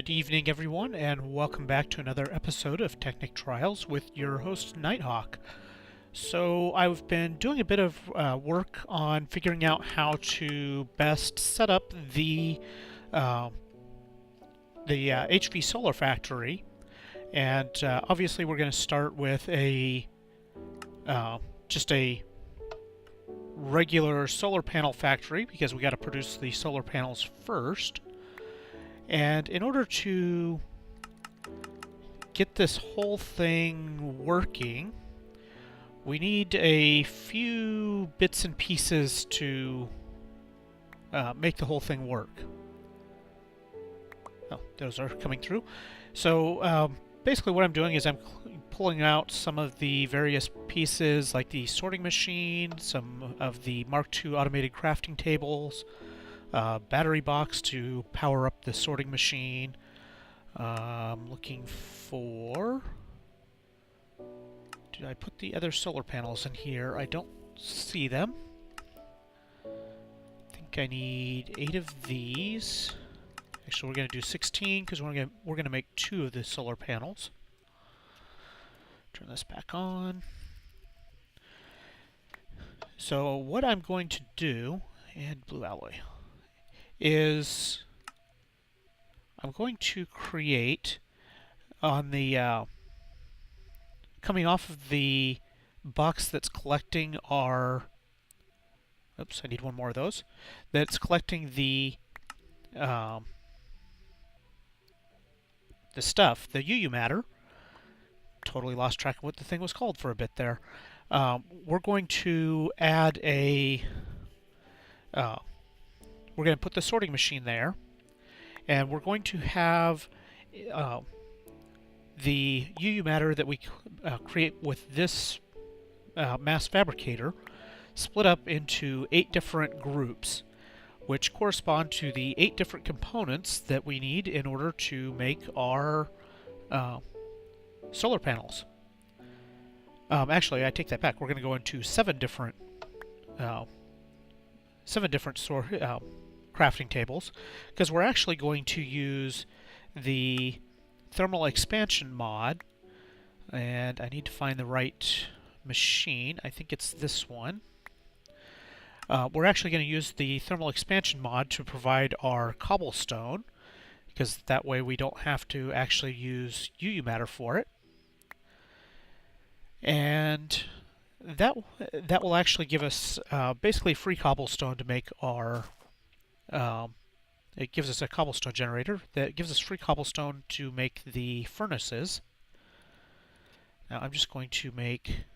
Good evening, everyone, and welcome back to another episode of Technic Trials with your host, Nighthawk. So, I've been doing a bit of work on figuring out how to best set up the HV solar factory, and obviously we're going to start with just a regular solar panel factory because we got to produce the solar panels first. And in order to get this whole thing working, we need a few bits and pieces to make the whole thing work. Oh, those are coming through. So basically what I'm doing is I'm pulling out some of the various pieces like the sorting machine, some of the Mark II automated crafting tables, battery box to power up the sorting machine. Looking for... Did I put the other solar panels in here? I don't see them. I think I need 8 of these. Actually, we're going to do 16 because we're going to make 2 of the solar panels. Turn this back on. So what I'm going to do, and blue alloy, is I'm going to create on the coming off of the box that's collecting our oops, I need one more of those, that's collecting the stuff, the UU matter. Totally lost track of what the thing was called for a bit there. We're going to add a we're going to put the sorting machine there, and we're going to have the UU matter that we create with this mass fabricator split up into 8 different groups, which correspond to the 8 different components that we need in order to make our solar panels. Actually, I take that back. We're going to go into 7 different crafting tables, because we're actually going to use the thermal expansion mod, and I need to find the right machine. I think it's this one. We're actually going to use the thermal expansion mod to provide our cobblestone, because that way we don't have to actually use UU matter for it. And that will actually give us basically free cobblestone to make our it gives us a cobblestone generator that gives us free cobblestone to make the furnaces. Now I'm just going to make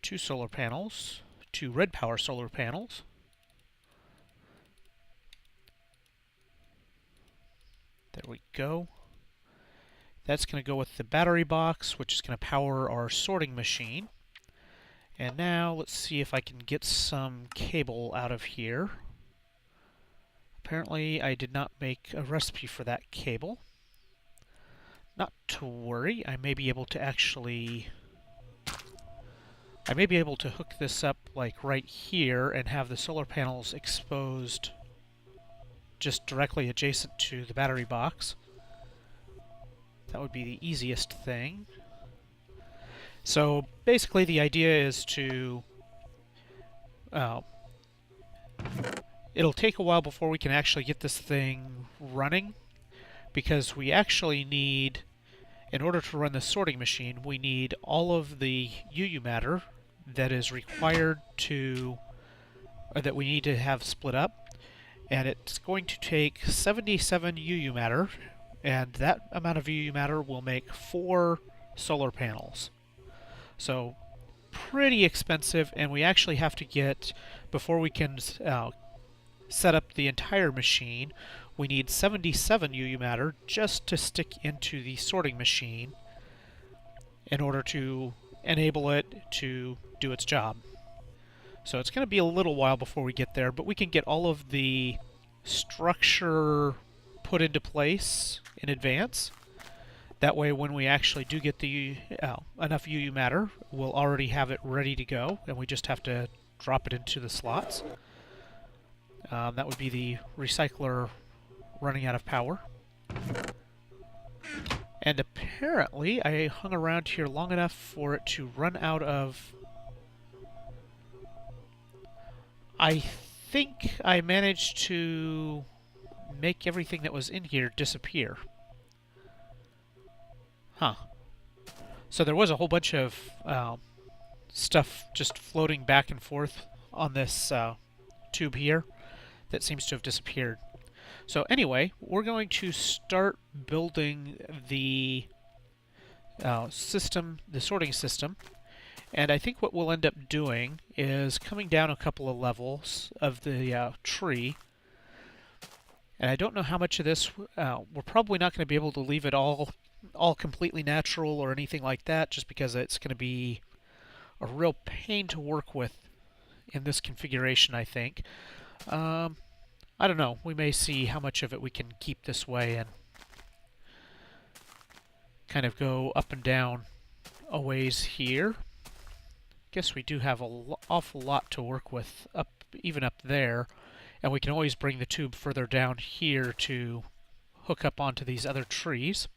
2 solar panels, 2 red power solar panels. There we go. That's going to go with the battery box, which is going to power our sorting machine. And now let's see if I can get some cable out of here. Apparently I did not make a recipe for that cable. Not to worry, I may be able to hook this up like right here and have the solar panels exposed just directly adjacent to the battery box. That would be the easiest thing. So basically the idea is to it'll take a while before we can actually get this thing running, because we actually need, in order to run the sorting machine, we need all of the UU matter that is required to, or that we need to have split up, and it's going to take 77 UU matter, and that amount of UU matter will make 4 solar panels. So pretty expensive, and we actually have to get, before we can set up the entire machine, we need 77 UU matter just to stick into the sorting machine in order to enable it to do its job. So it's going to be a little while before we get there, but we can get all of the structure put into place in advance. That way when we actually do get the enough UU matter, we'll already have it ready to go, and we just have to drop it into the slots. That would be the recycler running out of power. And apparently I hung around here long enough for it to run out of... I think I managed to make everything that was in here disappear. Huh. So there was a whole bunch of stuff just floating back and forth on this tube here that seems to have disappeared. So anyway, we're going to start building the system, the sorting system. And I think what we'll end up doing is coming down a couple of levels of the tree. And I don't know how much of this, we're probably not going to be able to leave it all completely natural or anything like that, just because it's going to be a real pain to work with in this configuration, I think. I don't know. We may see how much of it we can keep this way and kind of go up and down a ways here. Guess we do have an awful lot to work with even up there, and we can always bring the tube further down here to hook up onto these other trees.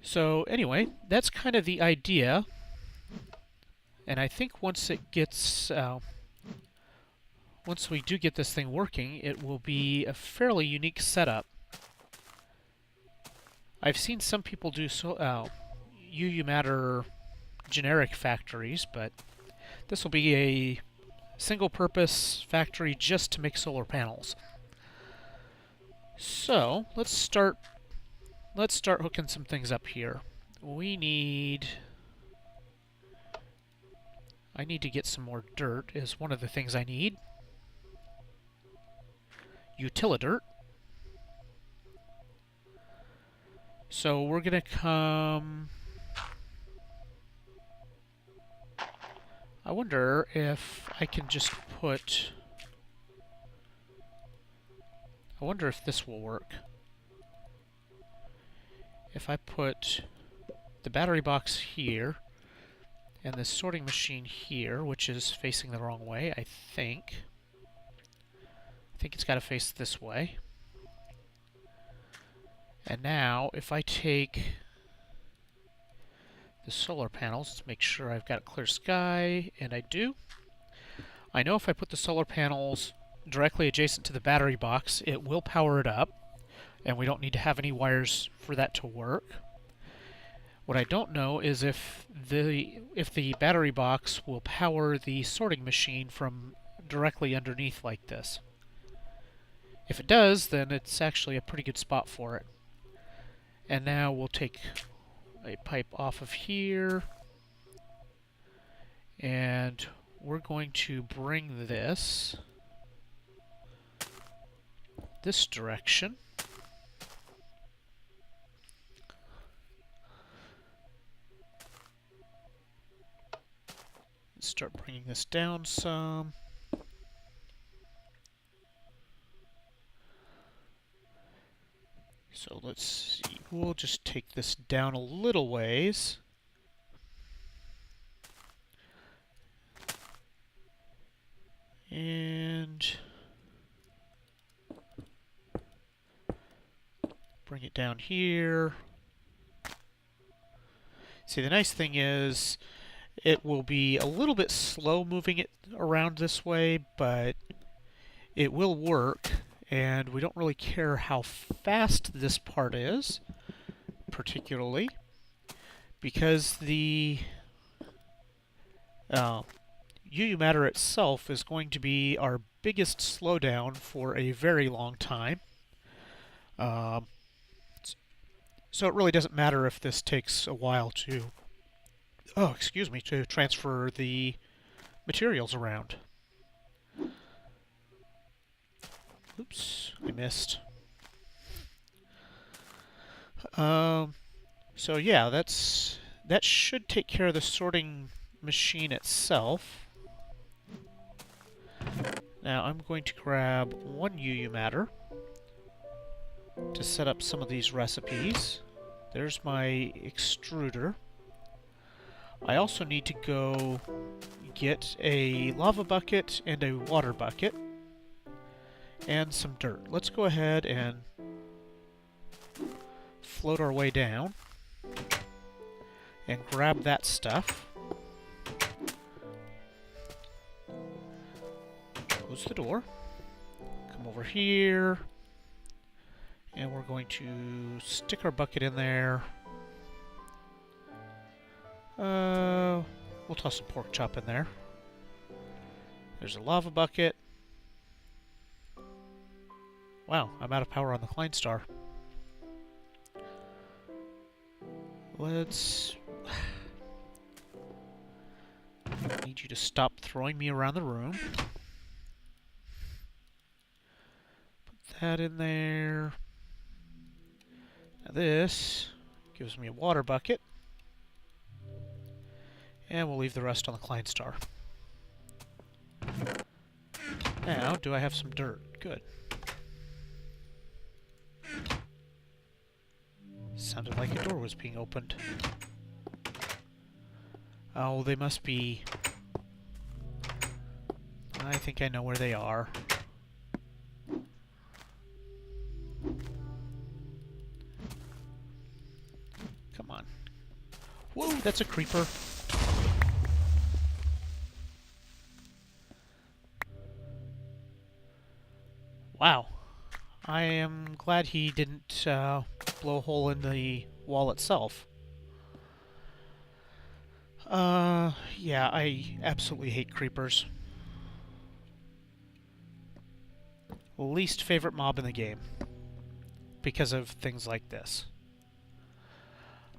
So anyway, that's kind of the idea, and I think once it gets once we do get this thing working, it will be a fairly unique setup. I've seen some people do UU matter generic factories, but this will be a single-purpose factory just to make solar panels. So let's start hooking some things up here. I need to get some more dirt is one of the things I need. Utilidert. So we're gonna come... I wonder if I can just put... I wonder if this will work. If I put the battery box here and the sorting machine here, which is facing the wrong way, I think it's got to face this way. And now, if I take the solar panels, let's make sure I've got a clear sky, and I do. I know if I put the solar panels directly adjacent to the battery box, it will power it up, and we don't need to have any wires for that to work. What I don't know is if the battery box will power the sorting machine from directly underneath like this. If it does, then it's actually a pretty good spot for it. And now we'll take a pipe off of here, and we're going to bring this direction. Start bringing this down some. So let's see, we'll just take this down a little ways. And bring it down here. See, the nice thing is it will be a little bit slow moving it around this way, but it will work. And we don't really care how fast this part is, particularly, because the UU matter itself is going to be our biggest slowdown for a very long time. So it really doesn't matter if this takes a while to, to transfer the materials around. Oops, I missed. So yeah, that should take care of the sorting machine itself. Now I'm going to grab one UU matter to set up some of these recipes. There's my extruder. I also need to go get a lava bucket and a water bucket. and some dirt. Let's go ahead and float our way down and grab that stuff. Close the door. Come over here. And we're going to stick our bucket in there. We'll toss some pork chop in there. There's a lava bucket. Wow, I'm out of power on the Klein Star. Let's... I need you to stop throwing me around the room. Put that in there. Now this gives me a water bucket. And we'll leave the rest on the Klein Star. Now, do I have some dirt? Good. Sounded like a door was being opened. Oh, they must be... I think I know where they are. Come on. Whoa, that's a creeper. Wow. I am glad he didn't blow a hole in the wall itself. Yeah, I absolutely hate creepers. Least favorite mob in the game. Because of things like this.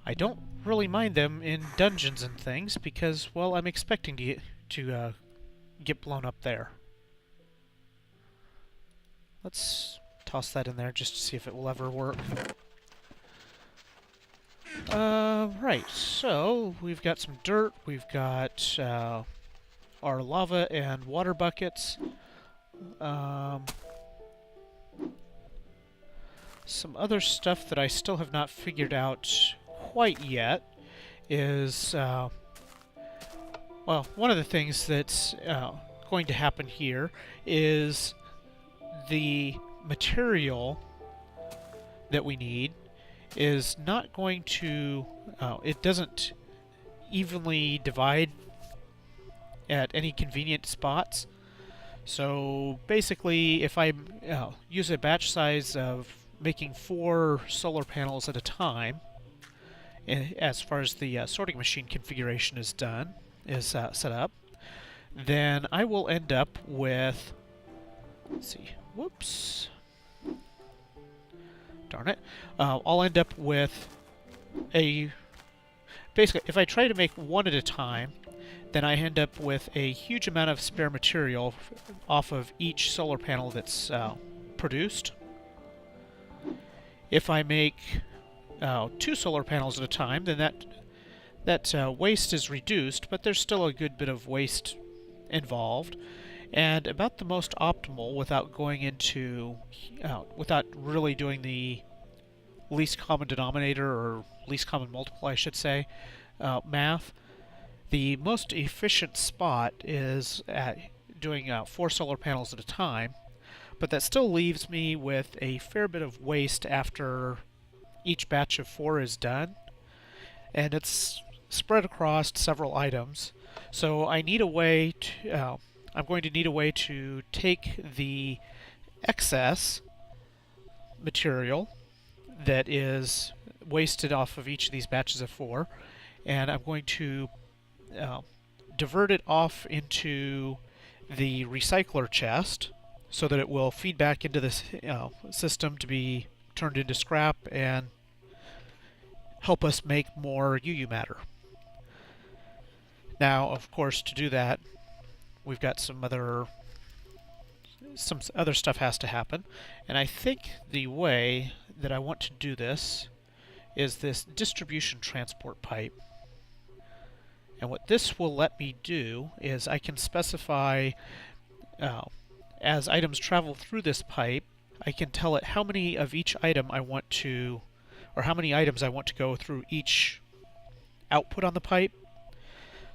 I don't really mind them in dungeons and things because, well, I'm expecting to get blown up there. Let's toss that in there just to see if it will ever work. Right, so we've got some dirt, we've got our lava and water buckets. Some other stuff that I still have not figured out quite yet is, well, one of the things that's going to happen here is the material that we need is not going to, it doesn't evenly divide at any convenient spots. So basically, if I use a batch size of making 4 solar panels at a time, as far as the sorting machine configuration is set up, then I will end up with, let's see, whoops, darn it, I'll end up with basically, if I try to make 1 at a time, then I end up with a huge amount of spare material off of each solar panel that's produced. If I make 2 solar panels at a time, then that waste is reduced, but there's still a good bit of waste involved. And about the most optimal, without going into, without really doing the least common denominator, or least common multiple, I should say, math, the most efficient spot is at doing 4 solar panels at a time, but that still leaves me with a fair bit of waste after each batch of 4 is done, and it's spread across several items. So I need a way to, I'm going to need a way to take the excess material that is wasted off of each of these batches of 4, and I'm going to divert it off into the recycler chest so that it will feed back into this system to be turned into scrap and help us make more UU matter. Now, of course, to do that, we've got some other stuff has to happen, and I think the way that I want to do this is this distribution transport pipe. And what this will let me do is I can specify, as items travel through this pipe, I can tell it how many of each item I want to, or how many items I want to go through each output on the pipe.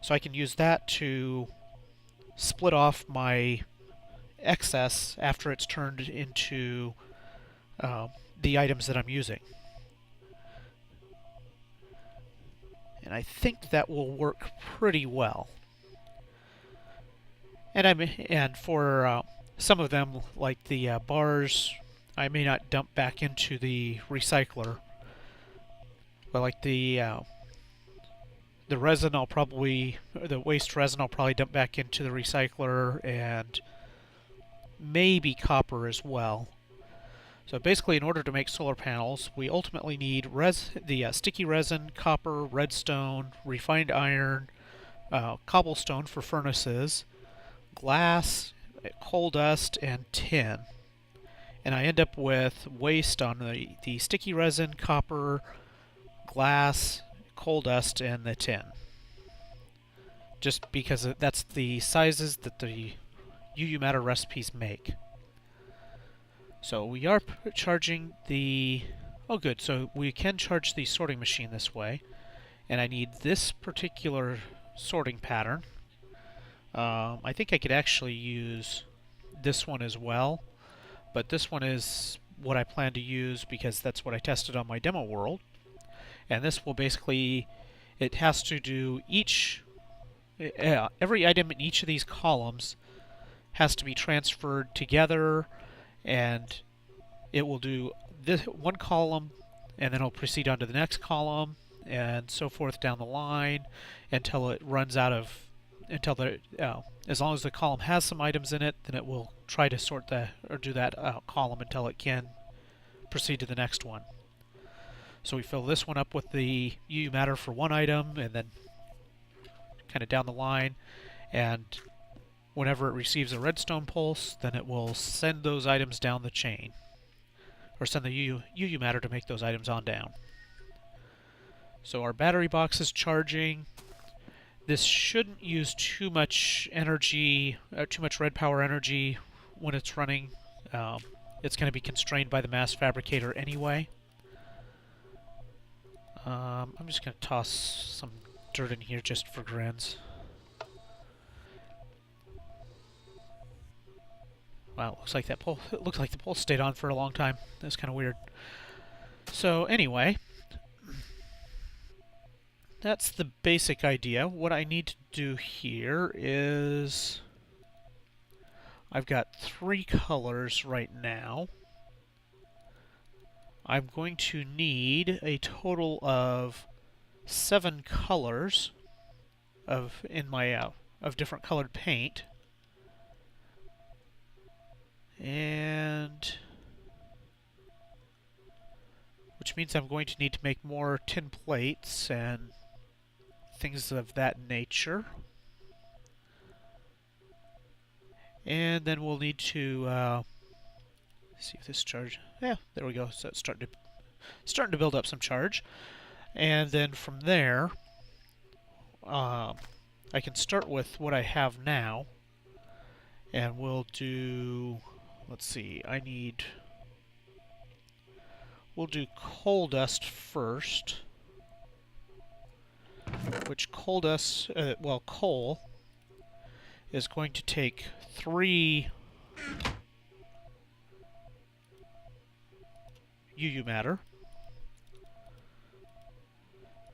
So I can use that to split off my excess after it's turned into the items that I'm using. And I think that will work pretty well. And for some of them, like the bars, I may not dump back into the recycler. But like the resin, the waste resin, I'll probably dump back into the recycler, and maybe copper as well. So basically, in order to make solar panels, we ultimately need the sticky resin, copper, redstone, refined iron, cobblestone for furnaces, glass, coal dust, and tin. And I end up with waste on the sticky resin, copper, glass, coal dust, and the tin. Just because that's the sizes that the UU matter recipes make. So we are charging the... Oh good, so we can charge the sorting machine this way. And I need this particular sorting pattern. I think I could actually use this one as well. But this one is what I plan to use because that's what I tested on my demo world. And this will basically... It has to do every item in each of these columns has to be transferred together, and it will do this one column, and then it'll proceed on to the next column, and so forth down the line until it runs out of, as long as the column has some items in it, then it will try to sort or do that column until it can proceed to the next one. So we fill this one up with the UU matter for one item, and then kind of down the line, and whenever it receives a redstone pulse, then it will send those items down the chain, or send the UU matter to make those items on down. So our battery box is charging. This shouldn't use too much energy, too much red power energy when it's running. It's going to be constrained by the mass fabricator anyway. I'm just going to toss some dirt in here just for grins. Wow, it looks like the pulse stayed on for a long time. That's kind of weird. So anyway, that's the basic idea. What I need to do here is I've got 3 colors right now. I'm going to need a total of 7 colors of different colored paint. And which means I'm going to need to make more tin plates and things of that nature. And then we'll need to see if this charge... Yeah, there we go. So it's starting to build up some charge. And then from there, I can start with what I have now. And we'll do... Let's see, we'll do coal dust first. Which coal dust... coal is going to take 3 UU matter.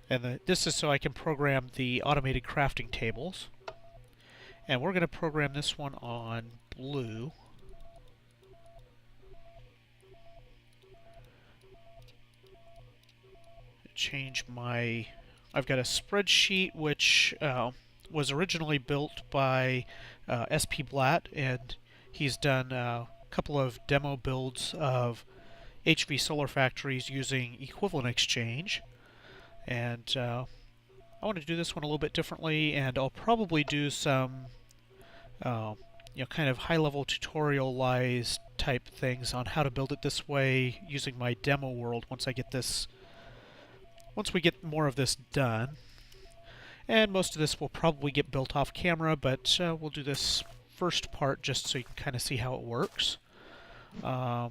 And this is so I can program the automated crafting tables. And we're going to program this one on blue. Change my... I've got a spreadsheet which was originally built by SP Blatt, and he's done a couple of demo builds of HV solar factories using equivalent exchange. And I want to do this one a little bit differently, and I'll probably do some kind of high-level tutorialized type things on how to build it this way using my demo world once we get more of this done. And most of this will probably get built off camera, but we'll do this first part just so you can kind of see how it works. I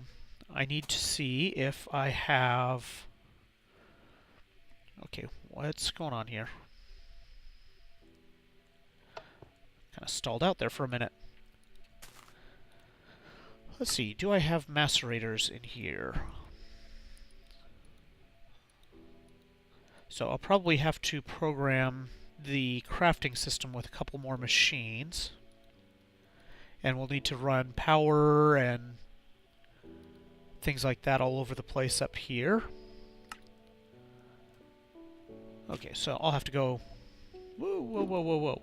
need to see if I have... Okay, what's going on here? Kind of stalled out there for a minute. Let's see, do I have macerators in here? So I'll probably have to program the crafting system with a couple more machines. And we'll need to run power and things like that all over the place up here. Okay, so I'll have to go... Whoa, whoa, whoa, whoa, whoa.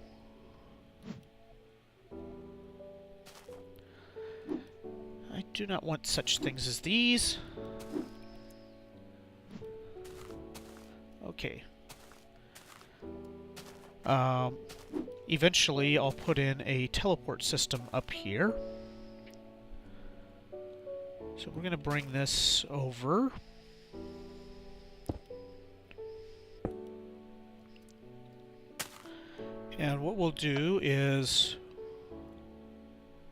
I do not want such things as these. Okay. Eventually, I'll put in a teleport system up here. So we're going to bring this over. And what we'll do is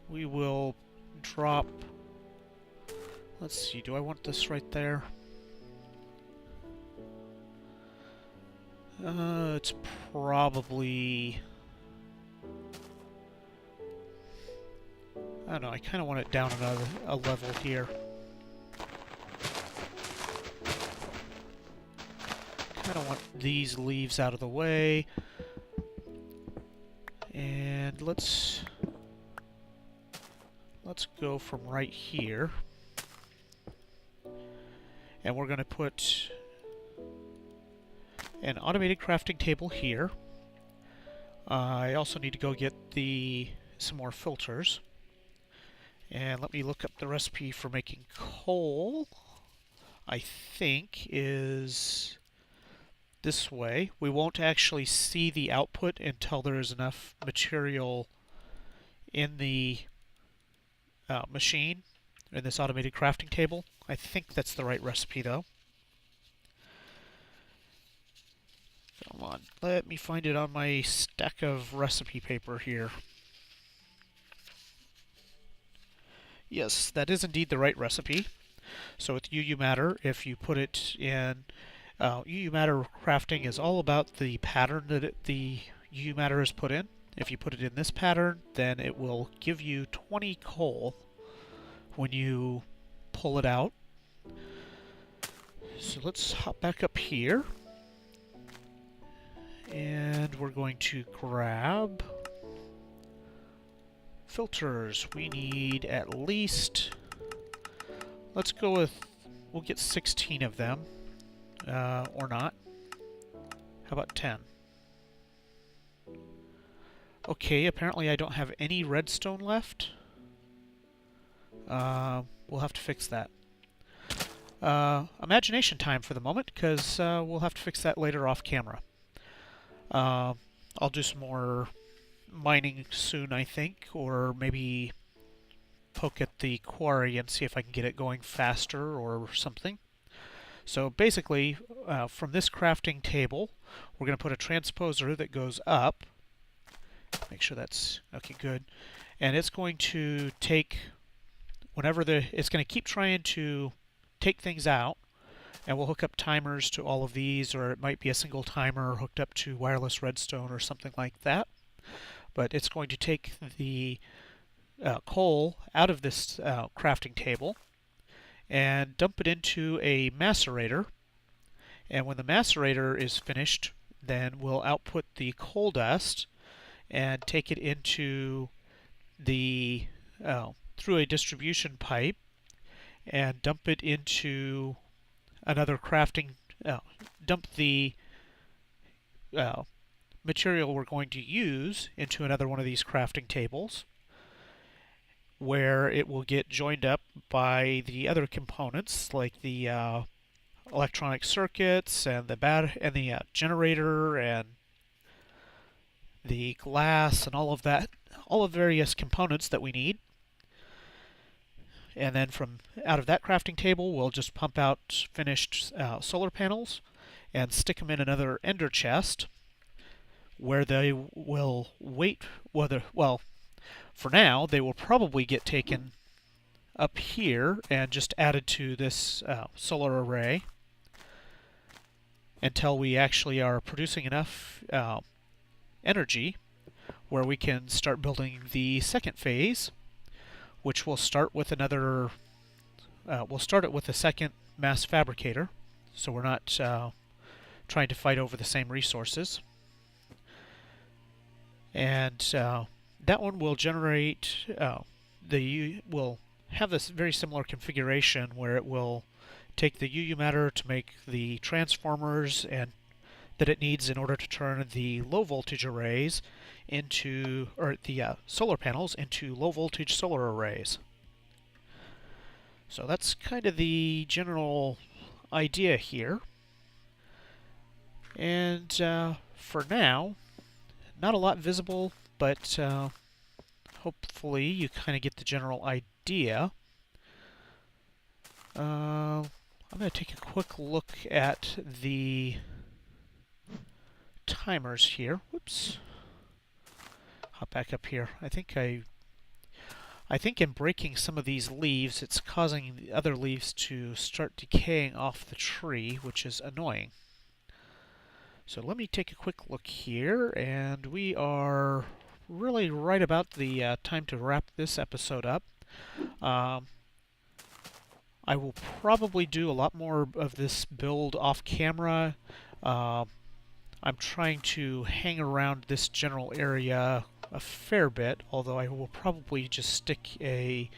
we will drop... Let's see, do I want this right there? It's probably... I don't know, I kind of want it down a level here. Kind of want these leaves out of the way. And let's go from right here. And we're going to put an automated crafting table here. I also need to go get some more filters. And let me look up the recipe for making coal. I think is this way. We won't actually see the output until there is enough material in the machine, in this automated crafting table. I think that's the right recipe though. Come on, let me find it on my stack of recipe paper here. Yes, that is indeed the right recipe. So with UU matter, if you put it in, UU matter crafting is all about the pattern that the UU matter is put in. If you put it in this pattern, then it will give you 20 coal when you pull it out. So let's hop back up here. And we're going to grab filters. We need at least, let's go with, we'll get 16 of them, or not. How about 10? Okay, apparently I don't have any redstone left. We'll have to fix that. Imagination time for the moment, because we'll have to fix that later off camera. I'll do some more mining soon, I think, or maybe poke at the quarry and see if I can get it going faster or something. So basically, from this crafting table, we're going to put a transposer that goes up. Make sure that's okay, good. And it's going to take it's going to keep trying to take things out. And we'll hook up timers to all of these, or it might be a single timer hooked up to wireless redstone or something like that. But it's going to take the coal out of this crafting table and dump it into a macerator. And when the macerator is finished, then we'll output the coal dust and take it into the through a distribution pipe and dump it into another crafting, dump the material we're going to use into another one of these crafting tables, where it will get joined up by the other components like the electronic circuits and the generator and the glass and all of that, all of the various components that we need. And then from out of that crafting table, we'll just pump out finished solar panels and stick them in another ender chest where they will wait. Well, for now, they will probably get taken up here and just added to this solar array until we actually are producing enough energy where we can start building the second phase, which will start with another. We'll start it with a second mass fabricator, so we're not trying to fight over the same resources. And that one will generate will have this very similar configuration where it will take the UU matter to make the transformers and that it needs in order to turn the low voltage arrays into, or the solar panels into low voltage solar arrays. So that's kind of the general idea here. And for now, not a lot visible, but hopefully you kind of get the general idea. I'm going to take a quick look at the timers here. Whoops. Hop back up here. I think in breaking some of these leaves, it's causing the other leaves to start decaying off the tree, which is annoying. So let me take a quick look here, and we are really right about the time to wrap this episode up. I will probably do a lot more of this build off camera. I'm trying to hang around this general area a fair bit, although I will probably just stick a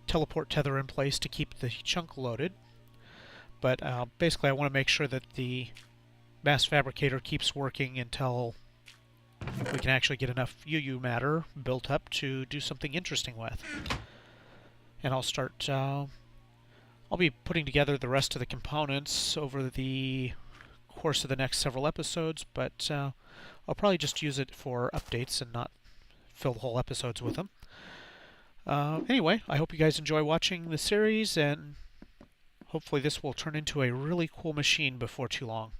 teleport tether in place to keep the chunk loaded. But basically I want to make sure that the mass fabricator keeps working until we can actually get enough UU matter built up to do something interesting with. And I'll start, I'll be putting together the rest of the components over the course of the next several episodes, but I'll probably just use it for updates and not fill the whole episodes with them. Anyway, I hope you guys enjoy watching the series, and hopefully this will turn into a really cool machine before too long.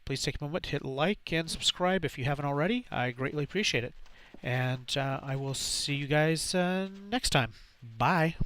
Please take a moment to hit like and subscribe if you haven't already. I greatly appreciate it. And I will see you guys next time. Bye.